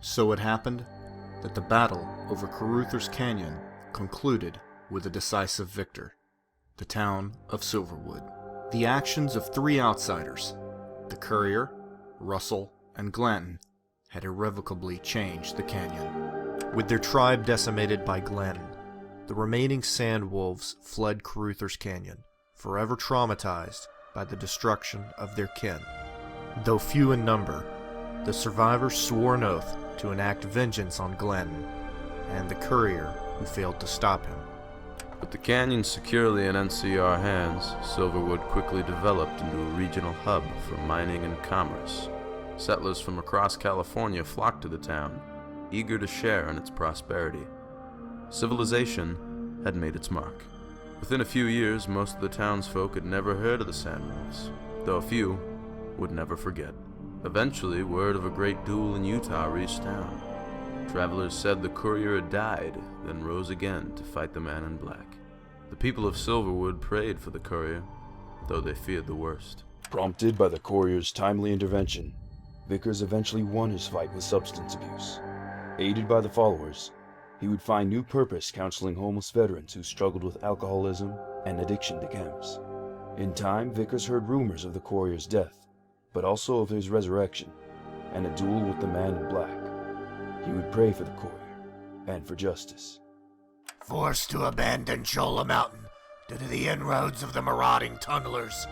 So it happened that the battle over Caruthers Canyon concluded with a decisive victor, the town of Silverwood. The actions of three outsiders, the courier, Russell, and Glanton, had irrevocably changed the canyon. With their tribe decimated by Glanton, the remaining Sand Wolves fled Caruthers Canyon, forever traumatized by the destruction of their kin. Though few in number, the survivors swore an oath to enact vengeance on Glanton and the courier who failed to stop him. With the canyon securely in NCR hands, Silverwood quickly developed into a regional hub for mining and commerce. Settlers from across California flocked to the town, eager to share in its prosperity. Civilization had made its mark. Within a few years, most of the townsfolk had never heard of the Sandwolves, though a few would never forget. Eventually, word of a great duel in Utah reached town. Travelers said the courier had died, then rose again to fight the man in black. The people of Silverwood prayed for the courier, though they feared the worst. Prompted by the courier's timely intervention, Vickers eventually won his fight with substance abuse. Aided by the followers, he would find new purpose counseling homeless veterans who struggled with alcoholism and addiction to chems. In time, Vickers heard rumors of the courier's death, but also of his resurrection and a duel with the man in black. He would pray for the courier and for justice. Forced to abandon Cholla Mountain due to the inroads of the marauding tunnelers,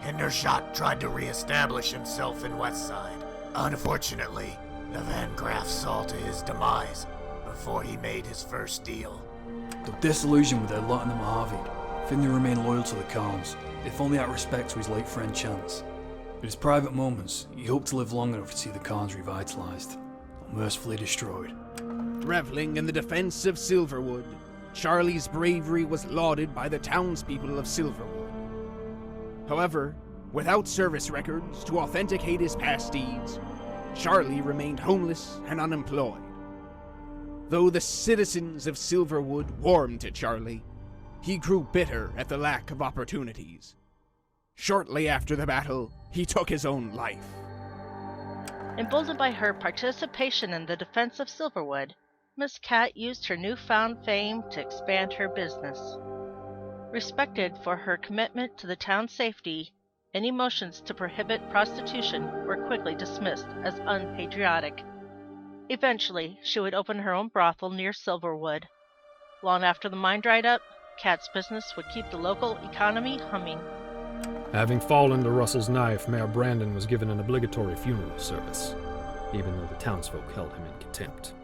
Hendershot tried to re-establish himself in Westside. Unfortunately, the Van Graffs saw to his demise before he made his first deal. Though disillusioned with their lot in the Mojave, Finley remained loyal to the Khans, if only out of respect to his late friend Chance. In his private moments, he hoped to live long enough to see the Khans revitalized, but mercifully destroyed. Reveling in the defense of Silverwood, Charlie's bravery was lauded by the townspeople of Silverwood. However, without service records to authenticate his past deeds, Charlie remained homeless and unemployed. Though the citizens of Silverwood warmed to Charlie, he grew bitter at the lack of opportunities. Shortly after the battle, he took his own life. Emboldened by her participation in the defense of Silverwood, Miss Cat used her newfound fame to expand her business. Respected for her commitment to the town's safety, any motions to prohibit prostitution were quickly dismissed as unpatriotic. Eventually, she would open her own brothel near Silverwood. Long after the mine dried up, Cat's business would keep the local economy humming. Having fallen to Russell's knife, Mayor Brandon was given an obligatory funeral service, even though the townsfolk held him in contempt.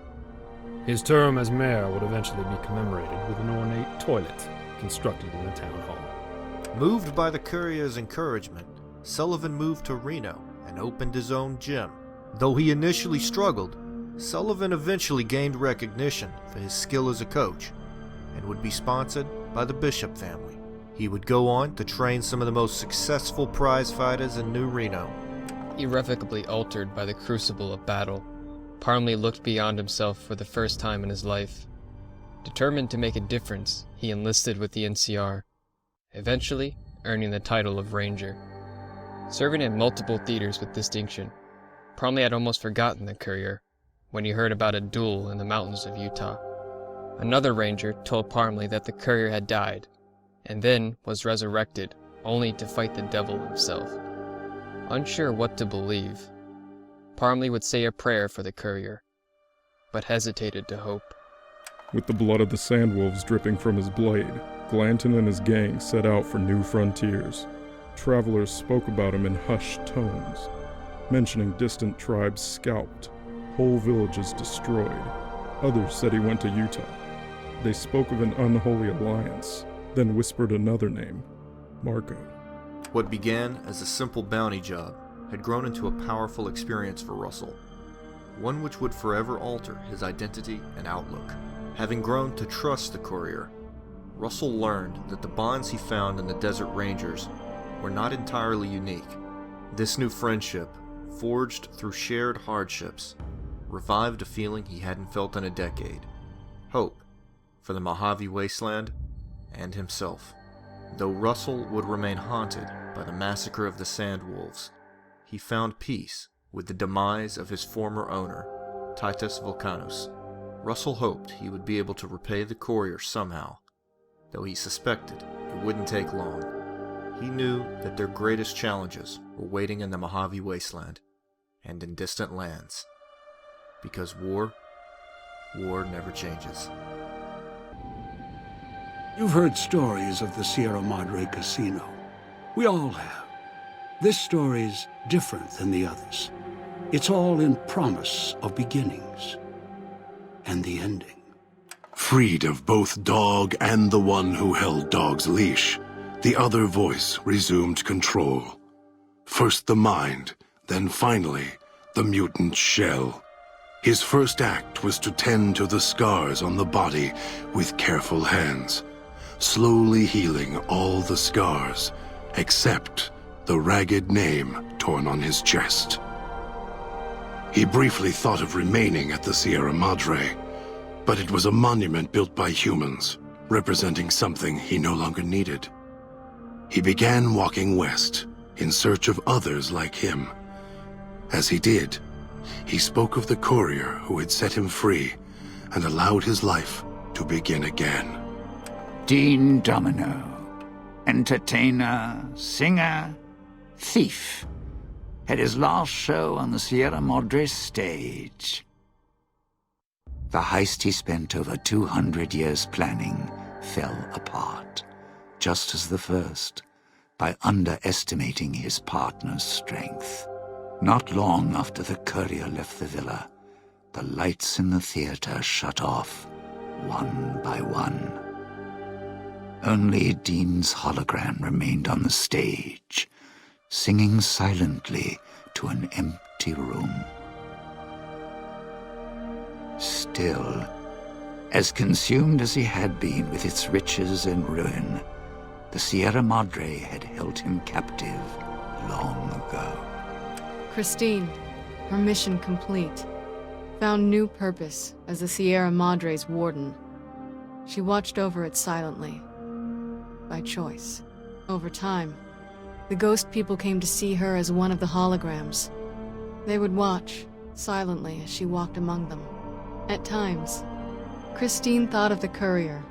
His term as mayor would eventually be commemorated with an ornate toilet constructed in the town hall. Moved by the courier's encouragement, Sullivan moved to Reno and opened his own gym. Though he initially struggled, Sullivan eventually gained recognition for his skill as a coach and would be sponsored by the Bishop family. He would go on to train some of the most successful prize fighters in New Reno. Irrevocably altered by the crucible of battle, Parmley looked beyond himself for the first time in his life. Determined to make a difference, he enlisted with the NCR, eventually earning the title of Ranger. Serving in multiple theaters with distinction, Parmley had almost forgotten the courier when he heard about a duel in the mountains of Utah. Another ranger told Parmley that the courier had died, and then was resurrected only to fight the devil himself. Unsure what to believe, Parmley would say a prayer for the courier, but hesitated to hope. With the blood of the Sandwolves dripping from his blade, Glanton and his gang set out for new frontiers. Travelers spoke about him in hushed tones, mentioning distant tribes scalped, whole villages destroyed. Others said he went to Utah. They spoke of an unholy alliance, then whispered another name, Marco. What began as a simple bounty job had grown into a powerful experience for Russell, one which would forever alter his identity and outlook. Having grown to trust the courier, Russell learned that the bonds he found in the Desert Rangers were not entirely unique. This new friendship, forged through shared hardships, revived a feeling he hadn't felt in a decade: hope for the Mojave Wasteland and himself. Though Russell would remain haunted by the massacre of the Sandwolves, he found peace with the demise of his former owner, Titus Vulcanus. Russell hoped he would be able to repay the courier somehow, though he suspected it wouldn't take long. He knew that their greatest challenges were waiting in the Mojave Wasteland and in distant lands. Because war never changes. You've heard stories of the Sierra Madre Casino. We all have. This story's different than the others. It's all in promise of beginnings and the ending. Freed of both Dog and the one who held Dog's leash, the other voice resumed control. First the mind, then finally the mutant's shell. His first act was to tend to the scars on the body with careful hands, slowly healing all the scars, except the ragged name torn on his chest. He briefly thought of remaining at the Sierra Madre, but it was a monument built by humans, representing something he no longer needed. He began walking west, in search of others like him. As he did, he spoke of the courier who had set him free and allowed his life to begin again. Dean Domino, entertainer, singer, thief, had his last show on the Sierra Madre stage. The heist he spent over 200 years planning fell apart, just as the first, by underestimating his partner's strength. Not long after the courier left the villa, the lights in the theater shut off, one by one. Only Dean's hologram remained on the stage, singing silently to an empty room. Still, as consumed as he had been with its riches and ruin, the Sierra Madre had held him captive long ago. Christine, her mission complete, found new purpose as the Sierra Madre's warden. She watched over it silently, by choice. Over time, the ghost people came to see her as one of the holograms. They would watch, silently, as she walked among them. At times, Christine thought of the courier,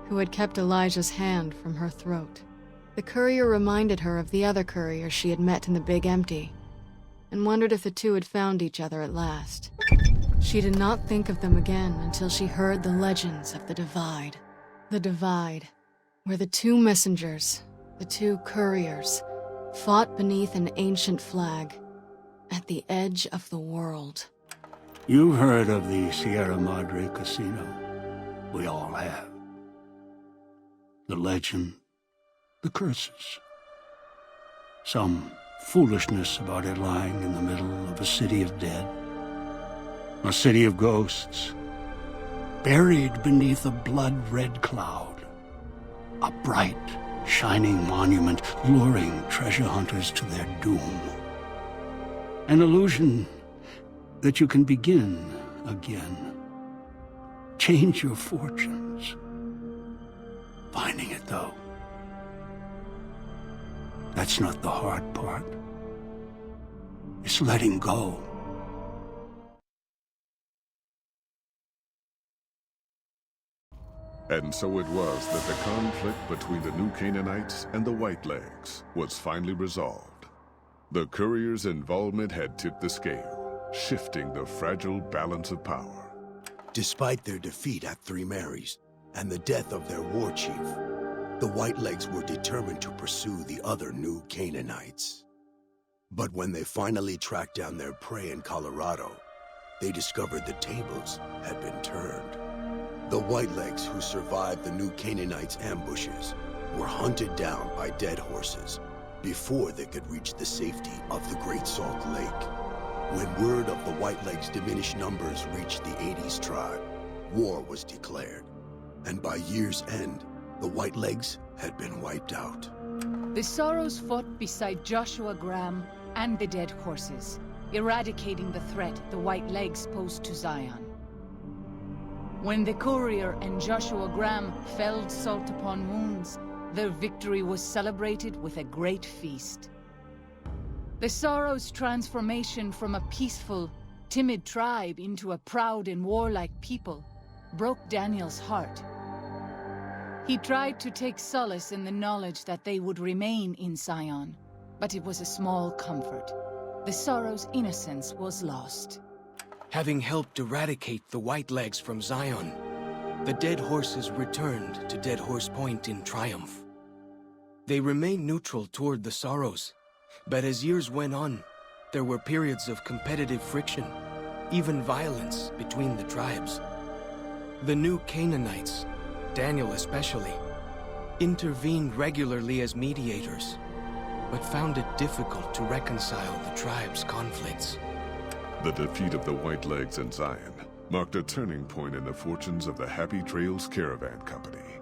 who had kept Elijah's hand from her throat. The courier reminded her of the other courier she had met in the Big Empty, and wondered if the two had found each other at last. She did not think of them again until she heard the legends of the Divide. The Divide, where the two messengers, the two couriers, fought beneath an ancient flag, at the edge of the world. You've heard of the Sierra Madre Casino. We all have. The legend, the curses. Some foolishness about it lying in the middle of a city of dead. A city of ghosts, buried beneath a blood-red cloud. A bright, shining monument luring treasure hunters to their doom. An illusion that you can begin again. Change your fortunes. Finding it, though, that's not the hard part. It's letting go. And so it was that the conflict between the New Canaanites and the Whitelegs was finally resolved. The courier's involvement had tipped the scale, shifting the fragile balance of power. Despite their defeat at Three Marys and the death of their war chief, the Whitelegs were determined to pursue the other New Canaanites. But when they finally tracked down their prey in Colorado, they discovered the tables had been turned. The Whitelegs who survived the New Canaanites' ambushes were hunted down by dead horses before they could reach the safety of the Great Salt Lake. When word of the Whitelegs' diminished numbers reached the 80s tribe, war was declared, and by year's end, the Whitelegs had been wiped out. The Sorrows fought beside Joshua Graham and the dead horses, eradicating the threat the Whitelegs posed to Zion. When the courier and Joshua Graham felled Salt upon Wounds, their victory was celebrated with a great feast. The Sorrows' transformation from a peaceful, timid tribe into a proud and warlike people broke Daniel's heart. He tried to take solace in the knowledge that they would remain in Zion, but it was a small comfort. The sorrow's innocence was lost. Having helped eradicate the Whitelegs from Zion, the Dead Horses returned to Dead Horse Point in triumph. They remained neutral toward the Sorrows, but as years went on, there were periods of competitive friction, even violence between the tribes. The new Canaanites, Daniel especially, intervened regularly as mediators, but found it difficult to reconcile the tribe's conflicts. The defeat of the Whitelegs in Zion marked a turning point in the fortunes of the Happy Trails Caravan Company.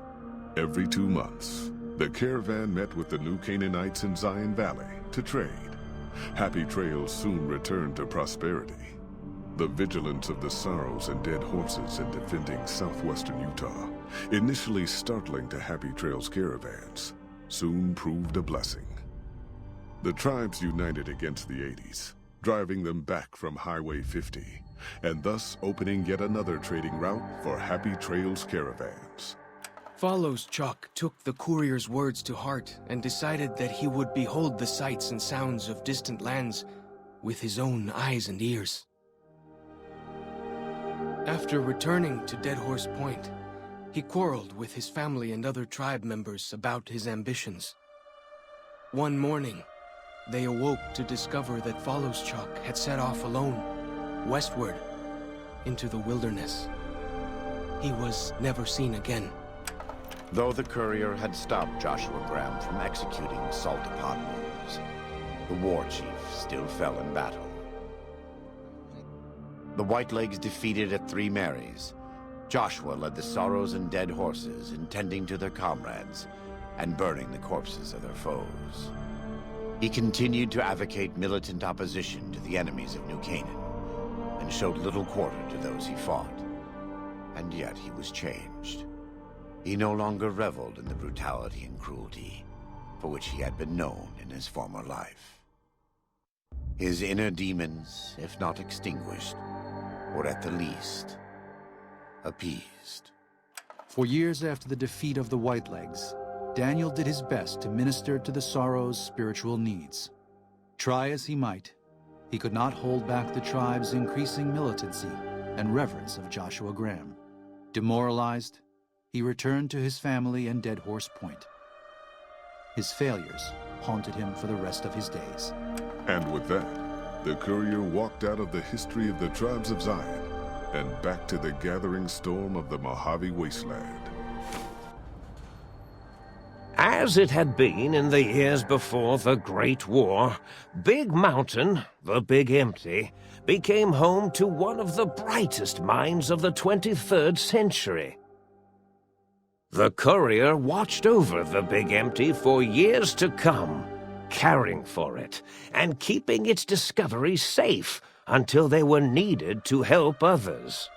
Every 2 months, the caravan met with the new Canaanites in Zion Valley to trade. Happy Trails soon returned to prosperity. The vigilance of the Sorrows and Dead Horses in defending southwestern Utah, initially startling to Happy Trails caravans, soon proved a blessing. The tribes united against the 80s, driving them back from Highway 50, and thus opening yet another trading route for Happy Trails caravans. Follows Chuck took the courier's words to heart and decided that he would behold the sights and sounds of distant lands with his own eyes and ears. After returning to Dead Horse Point, he quarreled with his family and other tribe members about his ambitions. One morning, they awoke to discover that Follows Chuck had set off alone, westward, into the wilderness. He was never seen again. Though the courier had stopped Joshua Graham from executing Salt-Upon Wolves, the war chief still fell in battle. The Whitelegs defeated at Three Marys. Joshua led the Sorrows and Dead Horses in tending to their comrades and burning the corpses of their foes. He continued to advocate militant opposition to the enemies of New Canaan and showed little quarter to those he fought. And yet he was changed. He no longer reveled in the brutality and cruelty for which he had been known in his former life. His inner demons, if not extinguished, were at the least appeased. For years after the defeat of the Whitelegs, Daniel did his best to minister to the Sorrows' spiritual needs. Try as he might, he could not hold back the tribe's increasing militancy and reverence of Joshua Graham. Demoralized, he returned to his family and Dead Horse Point. His failures haunted him for the rest of his days. And with that, the courier walked out of the history of the tribes of Zion and back to the gathering storm of the Mojave Wasteland. As it had been in the years before the Great War, Big Mountain, the Big Empty, became home to one of the brightest minds of the 23rd century. The courier watched over the Big Empty for years to come, caring for it and keeping its discoveries safe until they were needed to help others.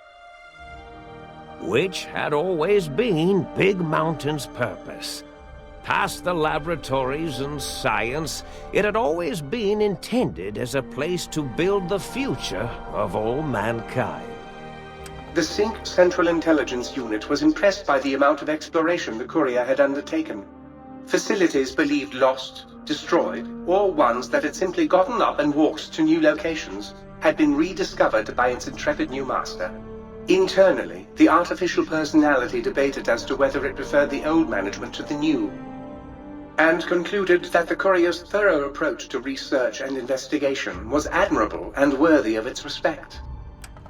Which had always been Big Mountain's purpose. Past the laboratories and science, it had always been intended as a place to build the future of all mankind. The Sync Central Intelligence Unit was impressed by the amount of exploration the courier had undertaken. Facilities believed lost, destroyed, or ones that had simply gotten up and walked to new locations had been rediscovered by its intrepid new master. Internally, the artificial personality debated as to whether it preferred the old management to the new, and concluded that the courier's thorough approach to research and investigation was admirable and worthy of its respect.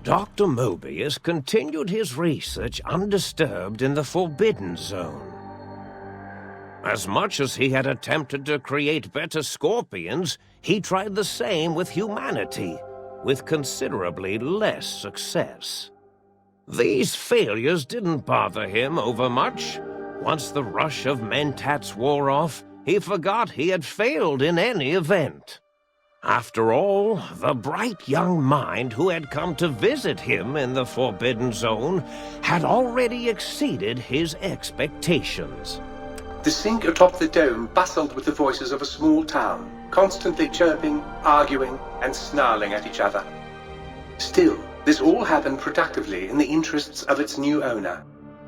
Dr. Mobius continued his research undisturbed in the Forbidden Zone. As much as he had attempted to create better scorpions, he tried the same with humanity, with considerably less success. These failures didn't bother him overmuch. Once the rush of mentats wore off, he forgot he had failed in any event. After all, the bright young mind who had come to visit him in the Forbidden Zone had already exceeded his expectations. The Sync atop the dome bustled with the voices of a small town, constantly chirping, arguing, and snarling at each other. Still, this all happened productively in the interests of its new owner.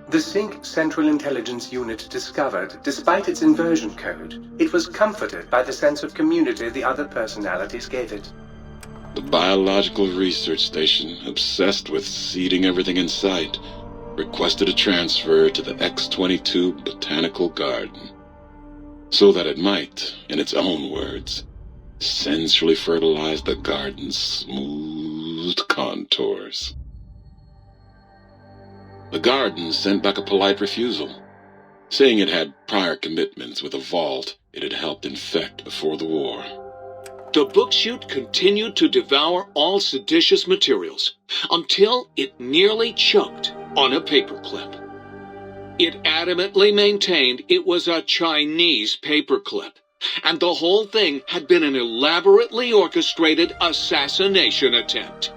The Sync Central Intelligence Unit discovered, despite its inversion code, it was comforted by the sense of community the other personalities gave it. The Biological Research Station, obsessed with seeding everything in sight, requested a transfer to the X-22 Botanical Garden, so that it might, in its own words, sensually fertilize the garden's smooth contours. The garden sent back a polite refusal, saying it had prior commitments with a vault it had helped infect before the war. The book chute continued to devour all seditious materials until it nearly choked on a paperclip. It adamantly maintained it was a Chinese paperclip, and the whole thing had been an elaborately orchestrated assassination attempt.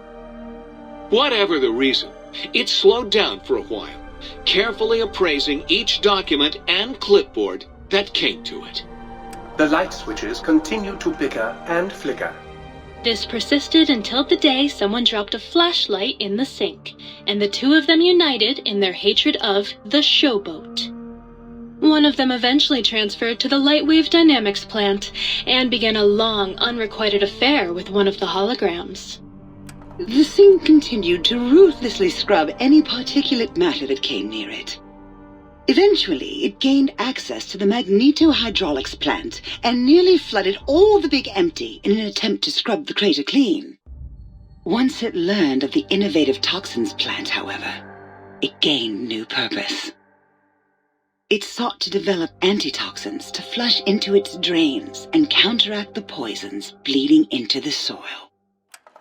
Whatever the reason, it slowed down for a while, carefully appraising each document and clipboard that came to it. The light switches continued to bicker and flicker. This persisted until the day someone dropped a flashlight in the sink, and the two of them united in their hatred of the Showboat. One of them eventually transferred to the Lightwave Dynamics plant, and began a long, unrequited affair with one of the holograms. The sink continued to ruthlessly scrub any particulate matter that came near it. Eventually, it gained access to the magnetohydraulics plant and nearly flooded all the Big Empty in an attempt to scrub the crater clean. Once it learned of the innovative toxins plant, however, it gained new purpose. It sought to develop antitoxins to flush into its drains and counteract the poisons bleeding into the soil.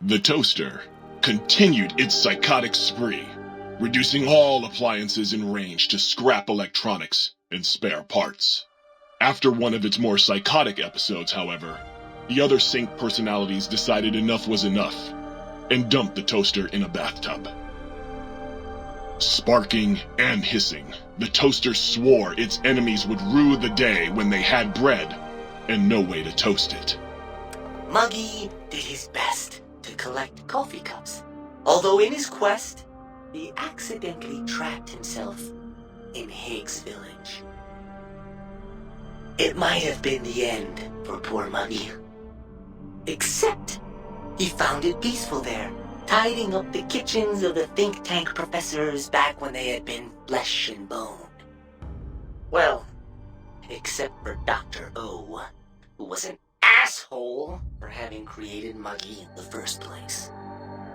The toaster continued its psychotic spree, reducing all appliances in range to scrap electronics and spare parts. After one of its more psychotic episodes, however, the other Sync personalities decided enough was enough, and dumped the toaster in a bathtub. Sparking and hissing, the toaster swore its enemies would rue the day when they had bread and no way to toast it. Muggy did his best to collect coffee cups, although in his quest, he accidentally trapped himself in Higgs Village. It might have been the end for poor Muggy. Except, he found it peaceful there, tidying up the kitchens of the think tank professors back when they had been flesh and bone. Well, except for Dr. O, who was an asshole for having created Muggy in the first place.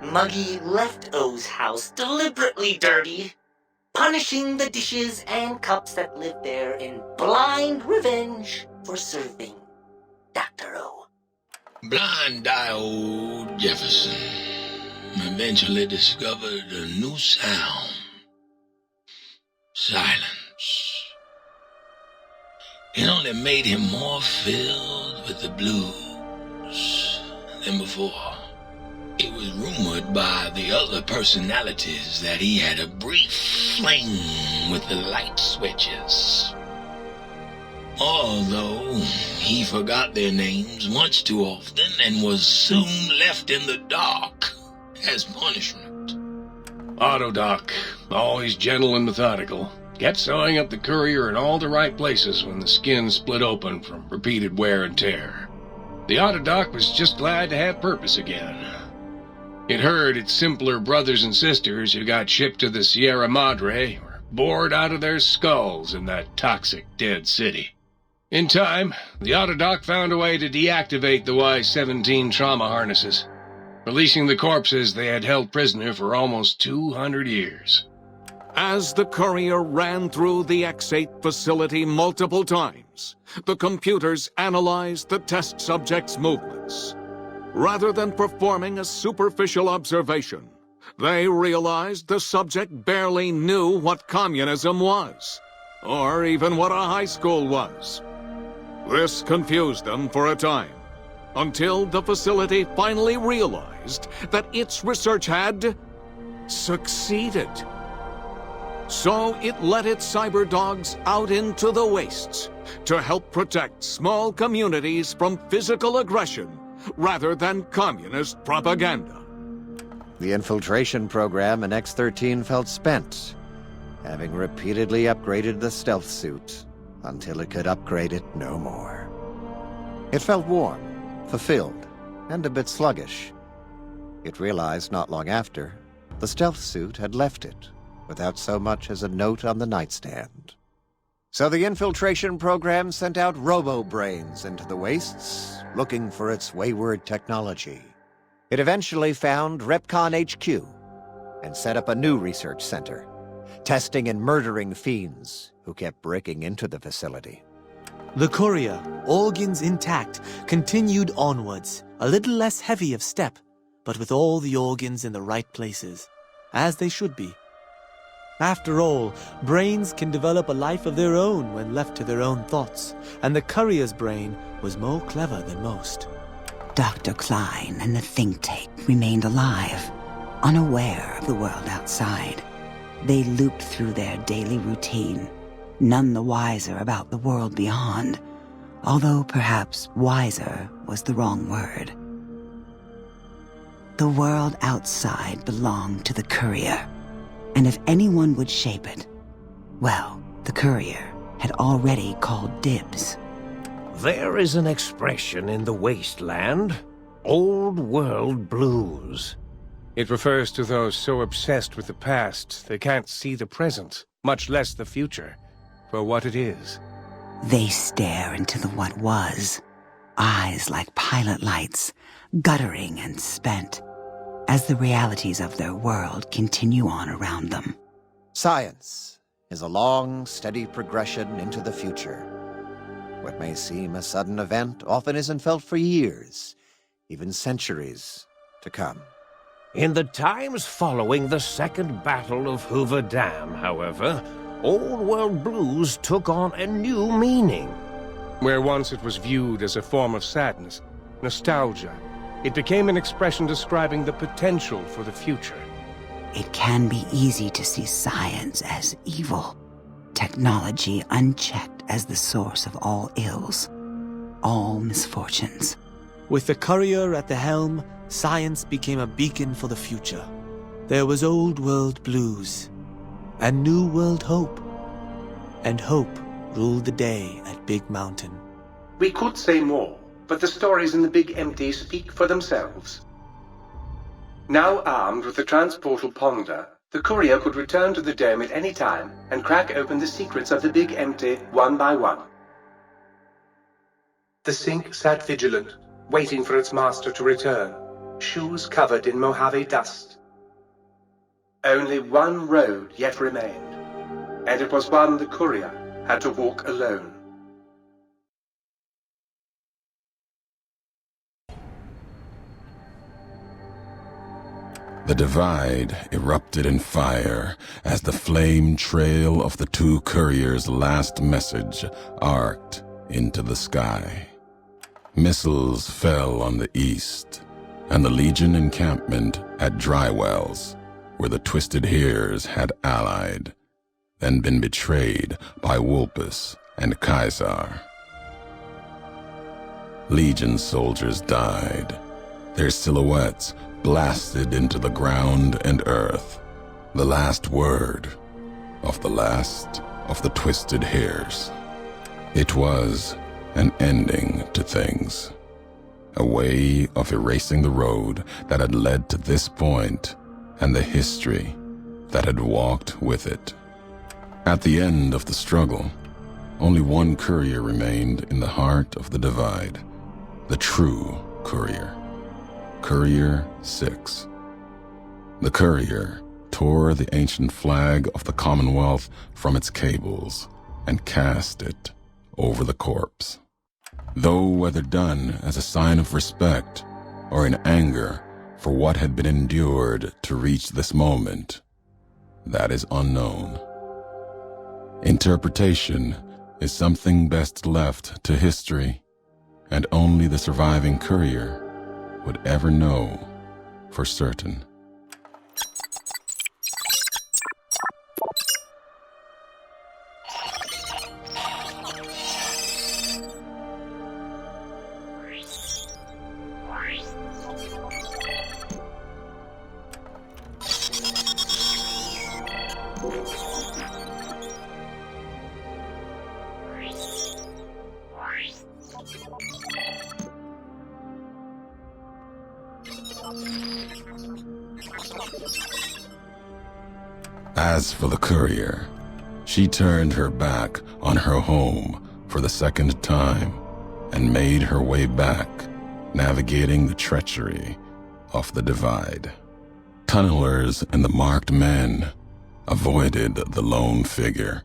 Muggy left O's house deliberately dirty, punishing the dishes and cups that lived there in blind revenge for serving Dr. O. Blind-eyed old Jefferson eventually discovered a new sound. Silence. It only made him more filled with the blues than before. It was rumored by the other personalities that he had a brief fling with the light switches. Although he forgot their names much too often and was soon left in the dark as punishment. Autodoc, always gentle and methodical, kept sewing up the courier in all the right places when the skin split open from repeated wear and tear. The Autodoc was just glad to have purpose again. It heard its simpler brothers and sisters who got shipped to the Sierra Madre were bored out of their skulls in that toxic dead city. In time, the Autodoc found a way to deactivate the Y-17 trauma harnesses, releasing the corpses they had held prisoner for almost 200 years. As the courier ran through the X-8 facility multiple times, the computers analyzed the test subject's movements. Rather than performing a superficial observation, they realized the subject barely knew what communism was, or even what a high school was. This confused them for a time, until the facility finally realized that its research had succeeded. So it let its cyber dogs out into the wastes to help protect small communities from physical aggression rather than communist propaganda. The infiltration program in X-13 felt spent, having repeatedly upgraded the stealth suit until it could upgrade it no more. It felt warm, fulfilled, and a bit sluggish. It realized not long after the stealth suit had left it without so much as a note on the nightstand. So the infiltration program sent out robo-brains into the wastes, looking for its wayward technology. It eventually found Repcon HQ and set up a new research center, testing and murdering fiends who kept breaking into the facility. The courier, organs intact, continued onwards, a little less heavy of step, but with all the organs in the right places, as they should be. After all, brains can develop a life of their own when left to their own thoughts, and the courier's brain was more clever than most. Dr. Klein and the think tank remained alive, unaware of the world outside. They looped through their daily routine, none the wiser about the world beyond, although perhaps wiser was the wrong word. The world outside belonged to the courier, and if anyone would shape it, well, the courier had already called dibs. There is an expression in the wasteland, old world blues. It refers to those so obsessed with the past they can't see the present, much less the future, for what it is. They stare into the what was, eyes like pilot lights, guttering and spent, as the realities of their world continue on around them. Science is a long, steady progression into the future. What may seem a sudden event often isn't felt for years, even centuries to come. In the times following the Second Battle of Hoover Dam, however, Old World Blues took on a new meaning. Where once it was viewed as a form of sadness, nostalgia, it became an expression describing the potential for the future. It can be easy to see science as evil, technology unchecked as the source of all ills, all misfortunes. With the courier at the helm, science became a beacon for the future. There was old world blues, and new world hope. And hope ruled the day at Big Mountain. We could say more, but the stories in the Big Empty speak for themselves. Now armed with the transportal Ponder, the courier could return to the dome at any time and crack open the secrets of the Big Empty one by one. The Sink sat vigilant, waiting for its master to return, shoes covered in Mojave dust. Only one road yet remained, and it was one the courier had to walk alone. The divide erupted in fire as the flame trail of the two couriers' last message arced into the sky. Missiles fell on the east, and the Legion encampment at Drywells, where the Twisted Heres had allied, then been betrayed by Wulpus and Caesar. Legion soldiers died, their silhouettes blasted into the ground and earth, the last word of the last of the Twisted Heres. It was an ending to things, a way of erasing the road that had led to this point and the history that had walked with it. At the end of the struggle, only one courier remained in the heart of the divide, the true courier. Courier 6. The courier tore the ancient flag of the Commonwealth from its cables and cast it over the corpse. Though whether done as a sign of respect or in anger for what had been endured to reach this moment, that is unknown. Interpretation is something best left to history, and only the surviving courier would ever know for certain. As for the courier, she turned her back on her home for the second time and made her way back, navigating the treachery of the divide. Tunnelers and the marked men avoided the lone figure,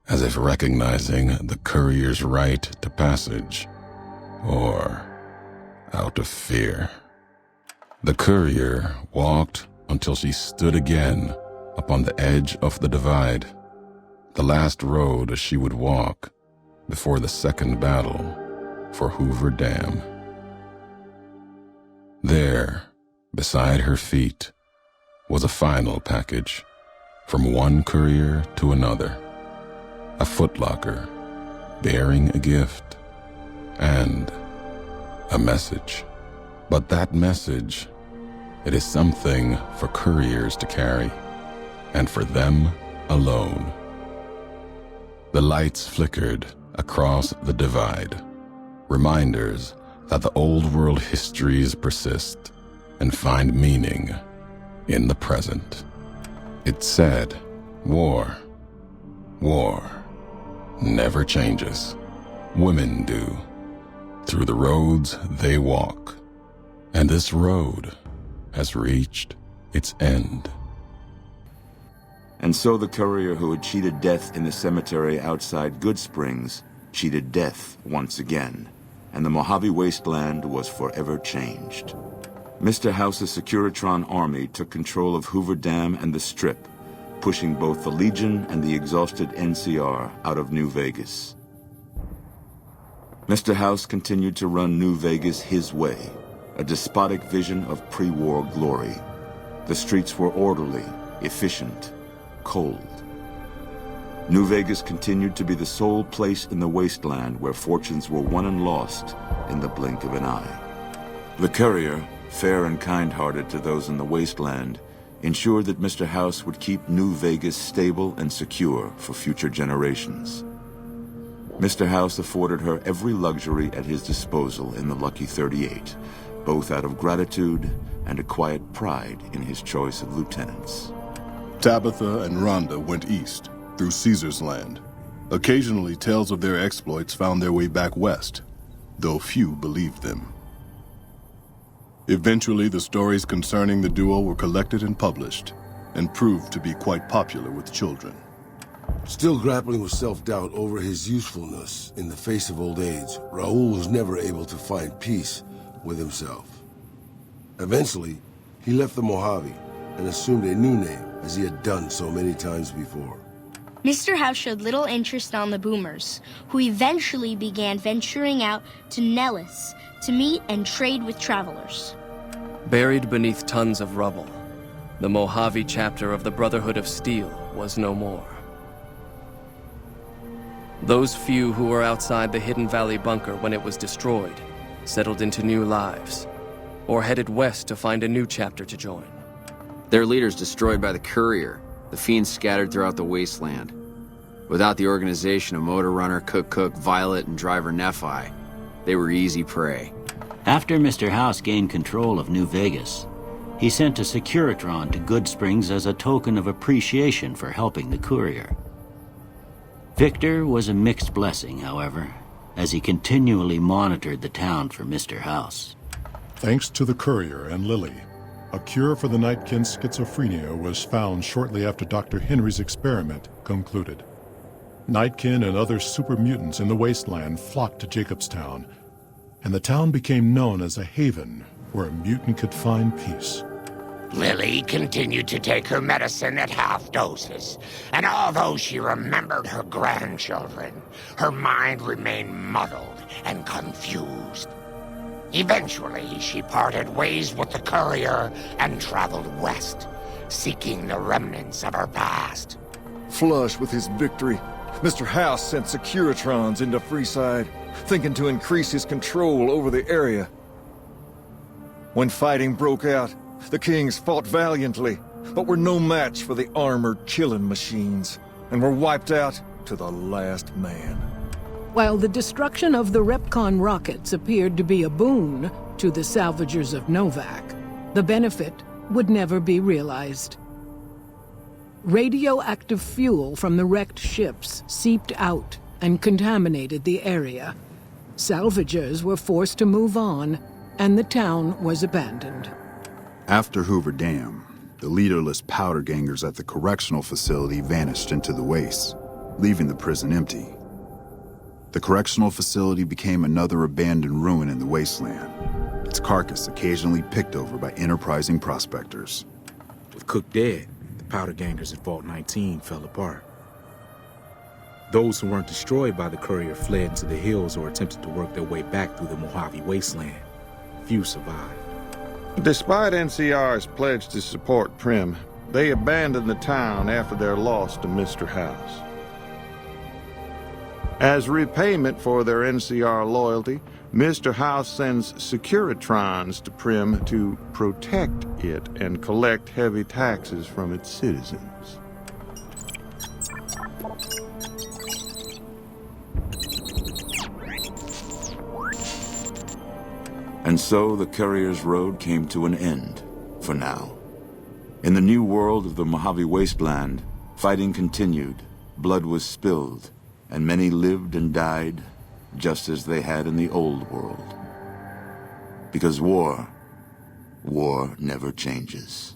as if recognizing the courier's right to passage, or out of fear. The courier walked until she stood again upon the edge of the divide, the last road she would walk before the second battle for Hoover Dam. There, beside her feet, was a final package from one courier to another, a footlocker bearing a gift and a message. But that message, it is something for couriers to carry, and for them alone. The lights flickered across the divide, reminders that the old world histories persist and find meaning in the present. It said, war never changes. Women do, through the roads they walk, and this road has reached its end. And so the courier who had cheated death in the cemetery outside Goodsprings cheated death once again, and the Mojave Wasteland was forever changed. Mr. House's Securitron army took control of Hoover Dam and the Strip, pushing both the Legion and the exhausted NCR out of New Vegas. Mr. House continued to run New Vegas his way, a despotic vision of pre-war glory. The streets were orderly, efficient, cold. New Vegas continued to be the sole place in the wasteland where fortunes were won and lost in the blink of an eye. The courier, fair and kind-hearted to those in the wasteland, ensured that Mr. House would keep New Vegas stable and secure for future generations. Mr. House afforded her every luxury at his disposal in the Lucky 38, both out of gratitude and a quiet pride in his choice of lieutenants. Tabitha and Rhonda went east, through Caesar's Land. Occasionally, tales of their exploits found their way back west, though few believed them. Eventually, the stories concerning the duo were collected and published, and proved to be quite popular with children. Still grappling with self-doubt over his usefulness in the face of old age, Raul was never able to find peace with himself. Eventually, he left the Mojave and assumed a new name, as he had done so many times before. Mr. House showed little interest on the Boomers, who eventually began venturing out to Nellis to meet and trade with travelers. Buried beneath tons of rubble, the Mojave chapter of the Brotherhood of Steel was no more. Those few who were outside the Hidden Valley bunker when it was destroyed settled into new lives, or headed west to find a new chapter to join. Their leaders destroyed by the courier, the fiends scattered throughout the wasteland. Without the organization of Motor Runner, Cook, Violet, and Driver Nephi, they were easy prey. After Mr. House gained control of New Vegas, he sent a Securitron to Goodsprings as a token of appreciation for helping the courier. Victor was a mixed blessing, however, as he continually monitored the town for Mr. House. Thanks to the courier and Lily, a cure for the Nightkin's schizophrenia was found shortly after Dr. Henry's experiment concluded. Nightkin and other super mutants in the wasteland flocked to Jacobstown, and the town became known as a haven where a mutant could find peace. Lily continued to take her medicine at half doses, and although she remembered her grandchildren, her mind remained muddled and confused. Eventually, she parted ways with the courier and traveled west, seeking the remnants of her past. Flush with his victory, Mr. House sent Securitrons into Freeside, thinking to increase his control over the area. When fighting broke out, the Kings fought valiantly, but were no match for the armored killing machines, and were wiped out to the last man. While the destruction of the Repcon rockets appeared to be a boon to the salvagers of Novac, the benefit would never be realized. Radioactive fuel from the wrecked ships seeped out and contaminated the area. Salvagers were forced to move on, and the town was abandoned. After Hoover Dam, the leaderless powder gangers at the correctional facility vanished into the wastes, leaving the prison empty. The correctional facility became another abandoned ruin in the wasteland, its carcass occasionally picked over by enterprising prospectors. With Cook dead, the powder gangers at Vault 19 fell apart. Those who weren't destroyed by the courier fled into the hills or attempted to work their way back through the Mojave wasteland. Few survived. Despite NCR's pledge to support Prim, they abandoned the town after their loss to Mr. House. As repayment for their NCR loyalty, Mr. House sends Securitrons to Prim to protect it and collect heavy taxes from its citizens. And so the Courier's road came to an end, for now. In the new world of the Mojave Wasteland, fighting continued, blood was spilled, and many lived and died just as they had in the old world. Because war never changes.